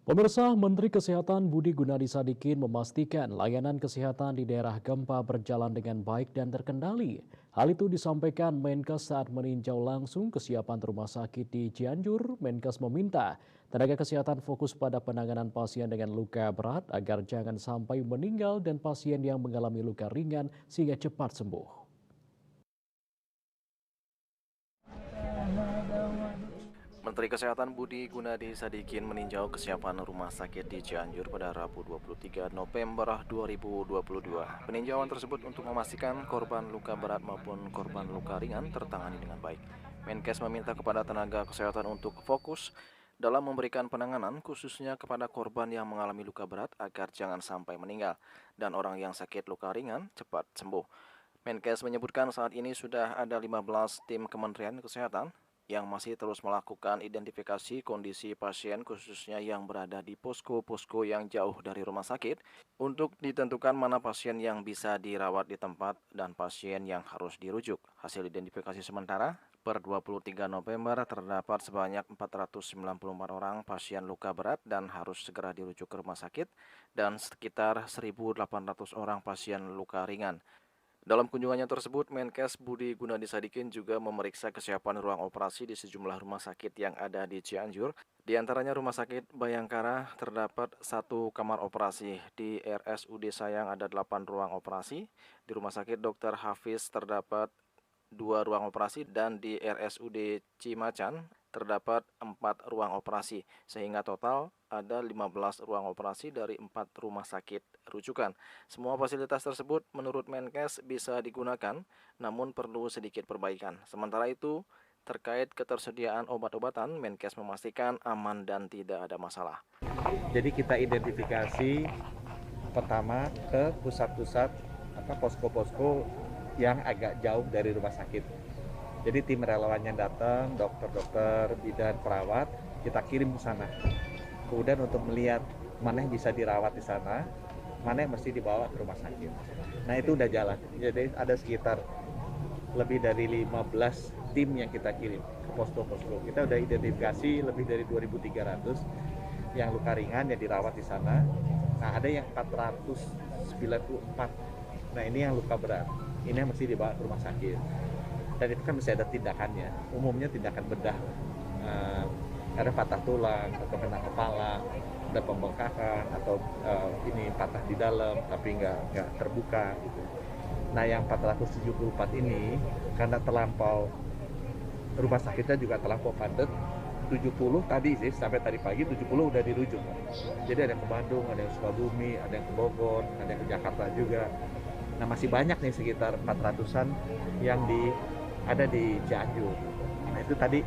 Pemirsa, Menteri Kesehatan Budi Gunadi Sadikin memastikan layanan kesehatan di daerah gempa berjalan dengan baik dan terkendali. Hal itu disampaikan Menkes saat meninjau langsung kesiapan rumah sakit di Cianjur. Menkes meminta tenaga kesehatan fokus pada penanganan pasien dengan luka berat agar jangan sampai meninggal dan pasien yang mengalami luka ringan sehingga cepat sembuh. Menteri Kesehatan Budi Gunadi Sadikin meninjau kesiapan rumah sakit di Cianjur pada Rabu 23 November 2022. Peninjauan tersebut untuk memastikan korban luka berat maupun korban luka ringan tertangani dengan baik. Menkes meminta kepada tenaga kesehatan untuk fokus dalam memberikan penanganan khususnya kepada korban yang mengalami luka berat agar jangan sampai meninggal dan orang yang sakit luka ringan cepat sembuh. Menkes menyebutkan saat ini sudah ada 15 tim Kementerian Kesehatan yang masih terus melakukan identifikasi kondisi pasien khususnya yang berada di posko-posko yang jauh dari rumah sakit untuk ditentukan mana pasien yang bisa dirawat di tempat dan pasien yang harus dirujuk. Hasil identifikasi sementara per 23 November terdapat sebanyak 494 orang pasien luka berat dan harus segera dirujuk ke rumah sakit dan sekitar 1.800 orang pasien luka ringan. Dalam kunjungannya tersebut, Menkes Budi Gunadi Sadikin juga memeriksa kesiapan ruang operasi di sejumlah rumah sakit yang ada di Cianjur. Di antaranya Rumah Sakit Bayangkara terdapat 1 kamar operasi, di RSUD Sayang ada 8 ruang operasi, di Rumah Sakit Dr. Hafiz terdapat 2 ruang operasi, dan di RSUD Cimacan terdapat 4 ruang operasi, sehingga total ada 15 ruang operasi dari 4 rumah sakit rujukan. Semua fasilitas tersebut menurut Menkes bisa digunakan, namun perlu sedikit perbaikan. Sementara itu, terkait ketersediaan obat-obatan, Menkes memastikan aman dan tidak ada masalah. Jadi kita identifikasi pertama ke pusat-pusat posko-posko yang agak jauh dari rumah sakit. Jadi tim relawan yang datang, dokter-dokter, bidan, perawat, kita kirim ke sana. Kemudian untuk melihat mana yang bisa dirawat di sana, mana yang mesti dibawa ke rumah sakit. Nah itu udah jalan. Jadi ada sekitar lebih dari 15 tim yang kita kirim ke posko-posko. Kita udah identifikasi lebih dari 2.300 yang luka ringan yang dirawat di sana. Nah ada yang 494. Nah ini yang luka berat. Ini yang mesti dibawa ke rumah sakit. Dan itu kan mesti ada tindakannya. Umumnya tindakan bedah. Ada patah tulang atau kena kepala, ada pembengkakan atau ini patah di dalam tapi nggak terbuka gitu. Nah yang 474 ini karena terlampau rumah sakitnya juga terlampau padat, 70 tadi sih sampai tadi pagi 70 udah dirujuk. Jadi ada yang ke Bandung, ada yang ke Sukabumi, ada yang ke Bogor, ada yang ke Jakarta juga. Nah masih banyak nih sekitar 400-an yang ada di Cianjur. Nah itu tadi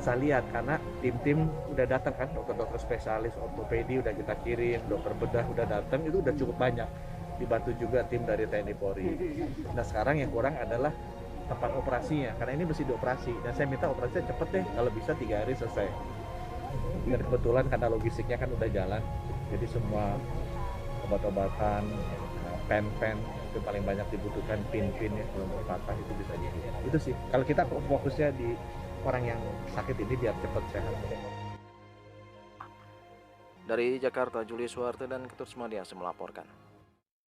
saya lihat karena tim-tim udah datang kan, dokter-dokter spesialis ortopedi udah kita kirim, dokter bedah udah datang, itu udah cukup banyak. Dibantu juga tim dari TNI Polri. Nah sekarang yang kurang adalah tempat operasinya, karena ini mesti dioperasi. Dan saya minta operasinya cepet deh, kalau bisa 3 hari selesai. Dan kebetulan karena logistiknya kan udah jalan, jadi semua obat-obatan, pen-pen itu paling banyak dibutuhkan, pin-pin ya kalau mau patah itu bisa jadi. Itu sih. Kalau kita fokusnya di orang yang sakit ini biar cepat sehat. Dari Jakarta, Juli Suwarte dan Ketut Sumadiasa melaporkan.